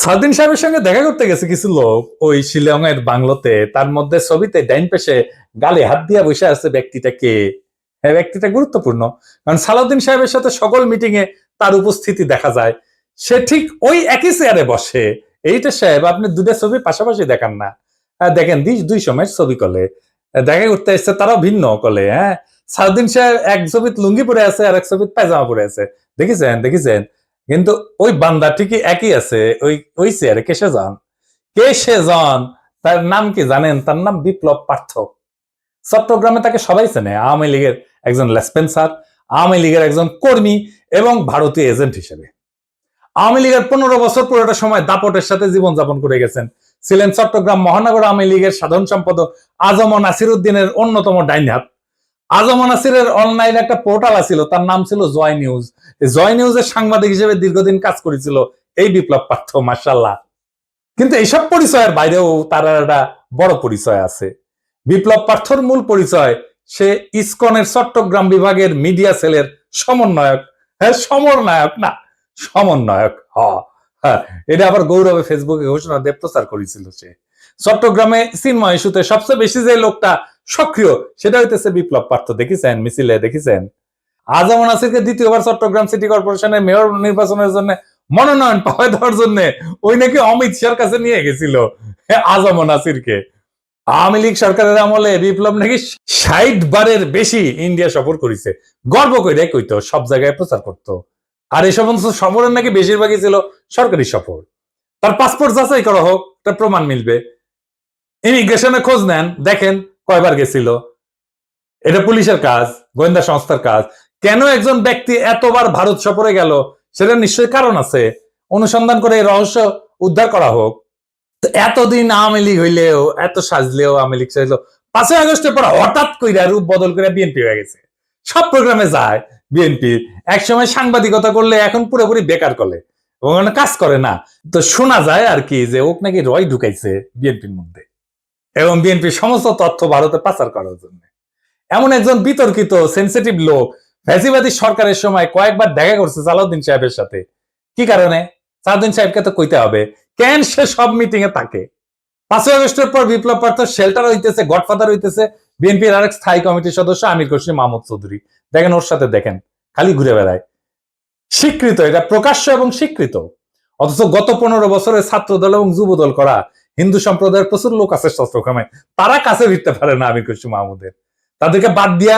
সাউদ্দিন সাহেবের সঙ্গে দেখা করতে গেছে কিছু লোক ওই শিলং এর বাংলোতে, তার মধ্যে ছবিতে ডাইন পেশে গালে হাত দিয়া বসে আছে ব্যক্তিটা কে? হ্যাঁ, ব্যক্তিটা গুরুত্বপূর্ণ, কারণ সালাউদ্দিন সাহেবের সাথে সকল মিটিং এ তার উপস্থিতি দেখা যায়। সে ঠিক ওই একই চেয়ারে বসে। এইটা সাহেব, আপনি দুটা ছবি পাশাপাশি দেখান না। দেখেন দুই সময়ের ছবি কলে দেখা করতে এসছে, তারাও ভিন্ন কলে। হ্যাঁ, সালাউদ্দিন সাহেব এক ছবিত লুঙ্গি পরে আছে আর এক ছবিত পায়জামা পরে আছে। দেখেছেন, কিন্তু ওই বান্দা ঠিকই একই আছে ওই ওই চেয়ারে। কে সে জন, তার নাম কি জানেন? তার নাম বিপ্লব পার্থ। চট্টগ্রামে তাকে সবাই চেনে আওয়ামী লীগের একজন লেসপেন্সার, আওয়ামী লীগের একজন কর্মী এবং ভারতীয় এজেন্ট হিসেবে। আওয়ামী লীগের 15 বছর পুরোটা সময় দাপটের সাথে জীবনযাপন করে গেছেন। ছিলেন চট্টগ্রাম মহানগর আওয়ামী লীগের সাধারণ সম্পাদক আজম নাসির উদ্দিনের অন্যতম ডাইন হাত। আজম নাসিরের অনলাইন একটা পোর্টাল আছিল, তার নাম ছিল জয় নিউজ। জয় নিউজের সাংবাদিক হিসেবে দীর্ঘদিন কাজ করেছিল এই বিপ্লব পার্থ, মার্শাল্লাহ। কিন্তু এইসব পরিচয়ের বাইরেও তার একটা বড় পরিচয় আছে। বিপ্লব পার্থর মূল পরিচয়, সে ইসকনের চট্টগ্রাম বিভাগের মিডিয়া সেলের সমন্বয়ক। হ্যাঁ, সমন্বয়ক না, সমন্বয়ক। হ্যাঁ, এটা আবার গৌরবে ফেসবুকে ঘোষণা দিয়ে প্রচার করেছিল সে। চট্টগ্রামে চিন্ময় ইস্যুতে সবচেয়ে বেশি যে লোকটা সক্রিয়, সেটা হইতেছে বিপ্লব পার্থ। দেখেছেন মিছিলে, দেখেছেন আজম নাসিরকে দ্বিতীয়বার চট্টগ্রাম সিটি কর্পোরেশনের মেয়র নির্বাচনের জন্য মনোনয়ন পাওয়া দেওয়ার জন্য ওই নাকি অমিত শাহর কাছে নিয়ে গেছিল আজম নাসিরকে। আওয়ামী লীগ সরকারের আমলে বিপ্লব নাকি 60 বারের বেশি ইন্ডিয়া সফর করেছে। গর্ব করে কইতো, সব জায়গায় প্রচার করতো। আর এই সমস্ত সফরের নাকি বেশিরভাগই ছিল সরকারি সফর। তার পাসপোর্ট যাচাই করা হোক, তার প্রমাণ মিলবে। ইমিগ্রেশনে খোঁজ নেন, দেখেন কয়বার গেছিল। এটা পুলিশের কাজ, গোয়েন্দা সংস্থার কাজ। কেন একজন ব্যক্তি এতবার ভারত সফরে গেল, সেটা নিশ্চয়ই কারণ আছে। অনুসন্ধান করে এই রহস্য উদ্ধার করা হোক। এতদিন আওয়ামী লীগ হইলেও, এত সাজলেও আওয়ামী লীগ সাজলো, 5ই আগস্টের পর হঠাৎ কইরা রূপ বদল করে বিএনপি হয়ে গেছে। সব প্রোগ্রামে যায় বিএনপি। একসময় সাংবাদিকতা করলে এখন পুরোপুরি বেকার করে, ওখানে কাজ করে না। তো শোনা যায় আর কি যে ওক নাকি রয় ঢুকাইছে বিএনপির মধ্যে, এবং বিএনপির সমস্ত তথ্য ভারতে পাচার করার জন্য। এমন একজন বিতর্কিত সেন্সিটিভ লোক ফ্যাসিবাদী সরকারের সময় কয়েকবার দেখা করছে সালাউদ্দিন সাহেবের সাথে। কি কারণে? সালাউদ্দিন সাহেবকে তো কইতে হবে, কেন সে সব মিটিং এ থাকে। 5ই আগস্টের পর বিপ্লব পার্থ শেল্টার হইতেছে, গডফাদার হইতেছে বিএনপির আরেক স্থায়ী কমিটির সদস্য আমির খসরু মাহমুদ চৌধুরী। দেখেন ওর সাথে, দেখেন খালি ঘুরে বেড়ায়। স্বীকৃত, এটা প্রকাশ্য এবং স্বীকৃত। অথচ গত 15 বছরে ছাত্র দল এবং যুব দল করা হিন্দু সম্প্রদায়ের প্রচুর লোক আছে চট্টগ্রামে, তারা কাছে ভিড়তে পারে না আমির খসরু মাহমুদের। তাদেরকে বাদ দিয়া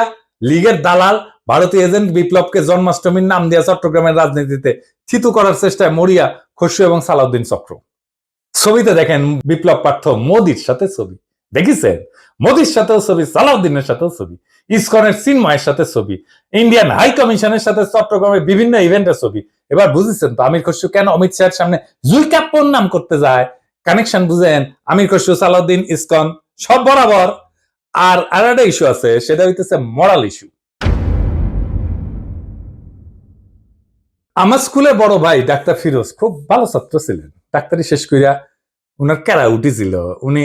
লীগের দালাল ভারতীয় এজেন্ট বিপ্লবকে জন্মাষ্টমীর নাম দিয়া চট্টগ্রামের রাজনীতিতে থিতু করার চেষ্টায় মরিয়া খসরু এবং সালাউদ্দিন চক্র। ছবিতে দেখেন বিপ্লব পার্থ মোদির সাথে ছবি, দেখেছেন? মোদির সাথেও ছবি, সালাউদ্দিনের সাথেও ছবি, ইসকনের চিন্ময়ের সাথে ছবি, ইন্ডিয়ান হাই কমিশনের সাথে চট্টগ্রামের বিভিন্ন ইভেন্টের ছবি। এবার বুঝেছেন তো আমির খসরু কেন অমিত শাহের সামনে জুইকাপ্পর নাম করতে যায়। কানেকশন বুঝেন? আমির খসরু, সালাউদ্দিন, ইসকন সব বরাবর। আর একটা ইস্যু আছে, সেটা হইতেছে মরাল ইস্যু। আমার স্কুলে বড় ভাই ডাক্তার ফিরোজ খুব ভালো ছাত্র ছিলেন। ডাক্তারি শেষ কইরা উনার ক্যারা উঠেছিল, উনি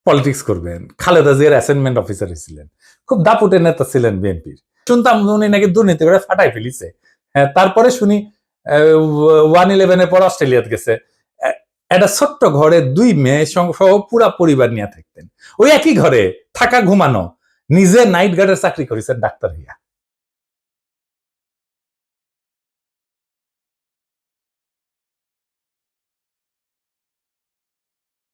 পলিটিক্স করবেন। খালেদা জিয়ার অ্যাসাইনমেন্ট অফিসার ছিলেন, খুব দাপুটের নেতা ছিলেন বিএনপির। শুনতাম উনি নাকি দুর্নীতি করে ফাটাই ফেলিছে। হ্যাঁ, তারপরে শুনি 111-এর পর অস্ট্রেলিয়াতে গেছে। একটা ছোট্ট ঘরে 2 মেয়ে সহ পুরা পরিবার নিয়ে থাকতেন। ওই একই ঘরে থাকা, ঘুমানো। নিজে নাইট গার্ডের চাকরি করেছেন ডাক্তার হইয়া।